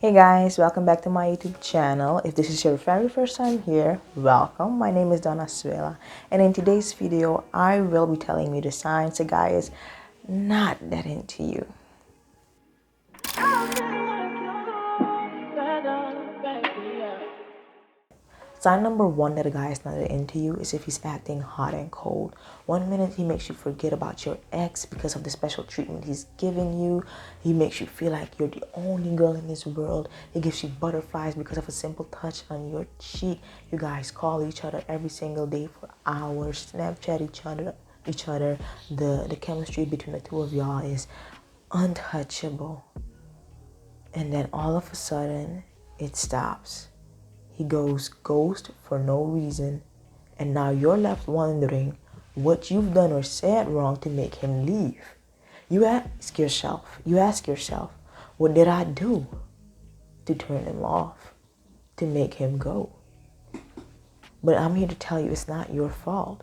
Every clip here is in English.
Hey guys, welcome back to my YouTube channel. If this is your very first time here, welcome. My name is Donna-Suela, and in today's video, I will be telling you the signs a guy is not that into you. Sign number one that a guy is not that into you is if he's acting hot and cold. One minute he makes you forget about your ex because of the special treatment he's giving you. He makes you feel like you're the only girl in this world. He gives you butterflies because of a simple touch on your cheek. You guys call each other every single day for hours, Snapchat each other. The chemistry between the two of y'all is untouchable. And then all of a sudden it stops. He goes ghost for no reason, and now you're left wondering what you've done or said wrong to make him leave. You ask yourself, what did I do to turn him off, to make him go? But I'm here to tell you it's not your fault.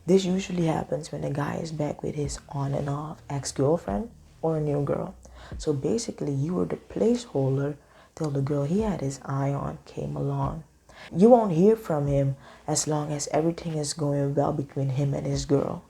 This usually happens when a guy is back with his on and off ex-girlfriend or a new girl. So basically you were the placeholder till the girl he had his eye on came along. You won't hear from him as long as everything is going well between him and his girl.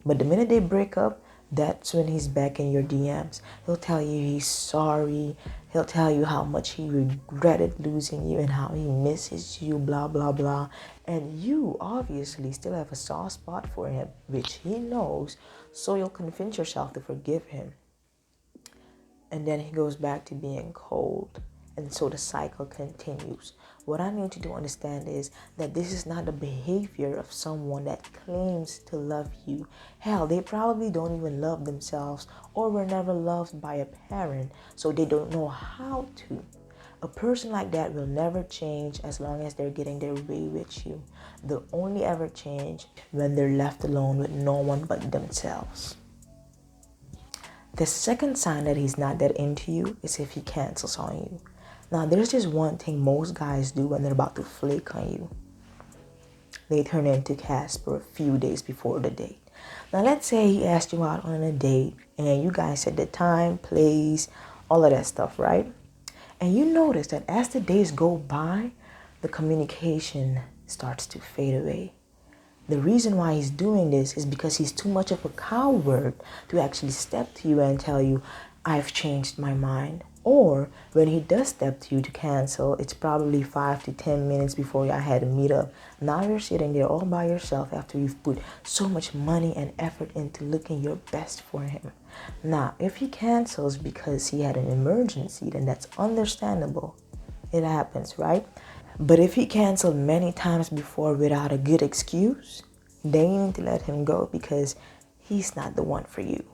But the minute they break up, that's when he's back in your DMs. He'll tell you he's sorry. He'll tell you how much he regretted losing you and how he misses you, blah, blah, blah. And you obviously still have a soft spot for him, which he knows, so you'll convince yourself to forgive him. And then he goes back to being cold. And so the cycle continues. What I need you to understand is that this is not the behavior of someone that claims to love you. Hell, they probably don't even love themselves or were never loved by a parent, so they don't know how to. A person like that will never change as long as they're getting their way with you. They'll only ever change when they're left alone with no one but themselves. The second sign that he's not that into you is if he cancels on you. Now, there's just one thing most guys do when they're about to flake on you. They turn into Casper a few days before the date. Now, let's say he asked you out on a date and you guys set the time, place, all of that stuff, right? And you notice that as the days go by, the communication starts to fade away. The reason why he's doing this is because he's too much of a coward to actually step to you and tell you, I've changed my mind. Or when he does step to you to cancel, it's probably 5 to 10 minutes before y'all had to meet up. Now you're sitting there all by yourself after you've put so much money and effort into looking your best for him. Now, if he cancels because he had an emergency, then that's understandable. It happens, right? But if he canceled many times before without a good excuse, then you need to let him go because he's not the one for you.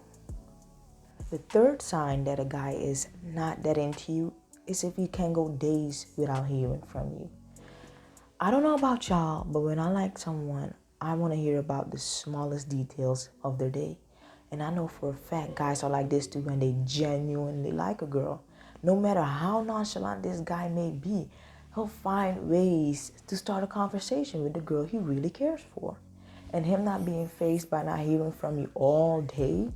The third sign that a guy is not that into you is if he can go days without hearing from you. I don't know about y'all, but when I like someone, I want to hear about the smallest details of their day. And I know for a fact guys are like this too when they genuinely like a girl. No matter how nonchalant this guy may be, he'll find ways to start a conversation with the girl he really cares for. And him not being fazed by not hearing from you all day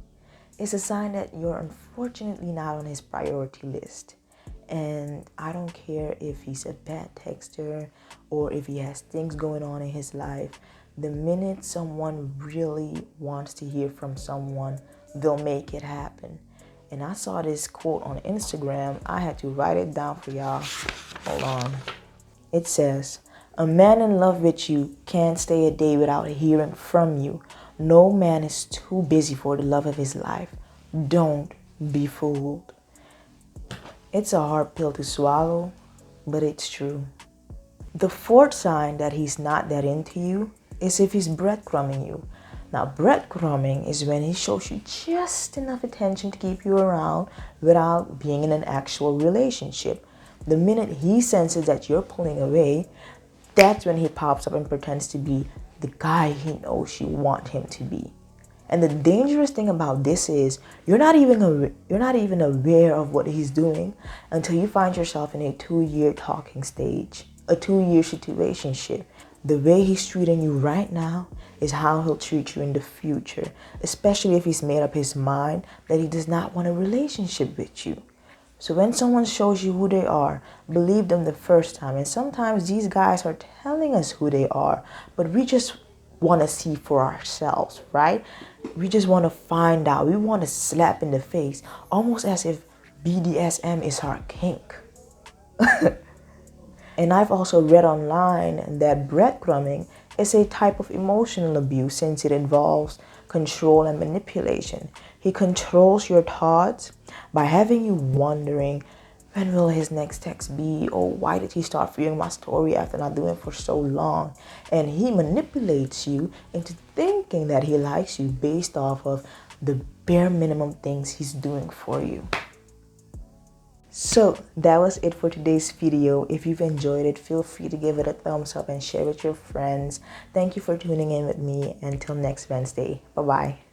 is a sign that you're unfortunately not on his priority list. And I don't care if he's a bad texter or if he has things going on in his life. The minute someone really wants to hear from someone, they'll make it happen. And I saw this quote on Instagram. I had to write it down for y'all. Hold on. It says, "A man in love with you can't stay a day without hearing from you. No man is too busy for the love of his life. Don't be fooled." It's a hard pill to swallow, but it's true. The fourth sign that he's not that into you is if he's breadcrumbing you. Now, breadcrumbing is when he shows you just enough attention to keep you around without being in an actual relationship. The minute he senses that you're pulling away, that's when he pops up and pretends to be the guy he knows you want him to be. And the dangerous thing about this is you're not even aware of what he's doing until you find yourself in a 2-year talking stage, a 2-year situationship. The way he's treating you right now is how he'll treat you in the future, especially if he's made up his mind that he does not want a relationship with you. So when someone shows you who they are, believe them the first time. And sometimes these guys are telling us who they are, but we just want to see for ourselves, right? We just want to find out. We want to slap in the face, almost as if BDSM is our kink. And I've also read online that breadcrumbing is a type of emotional abuse since it involves control and manipulation. He controls your thoughts by having you wondering, when will his next text be? Or why did he start viewing my story after not doing it for so long? And he manipulates you into thinking that he likes you based off of the bare minimum things he's doing for you. So that was it for today's video. If you've enjoyed it, feel free to give it a thumbs up and share with your friends. Thank you for tuning in with me. Until next Wednesday. Bye-bye.